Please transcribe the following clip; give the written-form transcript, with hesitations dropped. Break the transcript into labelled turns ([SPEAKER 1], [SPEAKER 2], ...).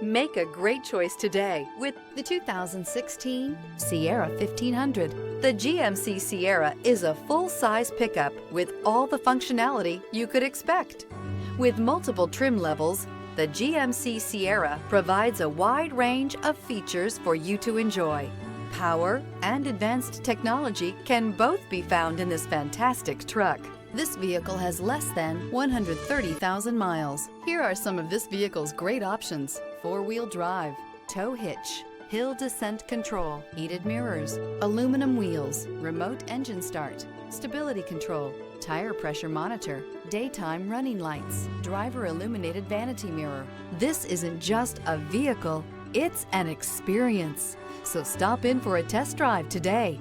[SPEAKER 1] Make a great choice today with the 2016 Sierra 1500. The GMC Sierra is a full-size pickup with all the functionality you could expect. With multiple trim levels, the GMC Sierra provides a wide range of features for you to enjoy. Power and advanced technology can both be found in this fantastic truck. This vehicle has less than 130,000 miles. Here are some of this vehicle's great options: four-wheel drive, tow hitch, hill descent control, heated mirrors, aluminum wheels, remote engine start, stability control, tire pressure monitor, daytime running lights, driver illuminated vanity mirror. This isn't just a vehicle, it's an experience. So stop in for a test drive today.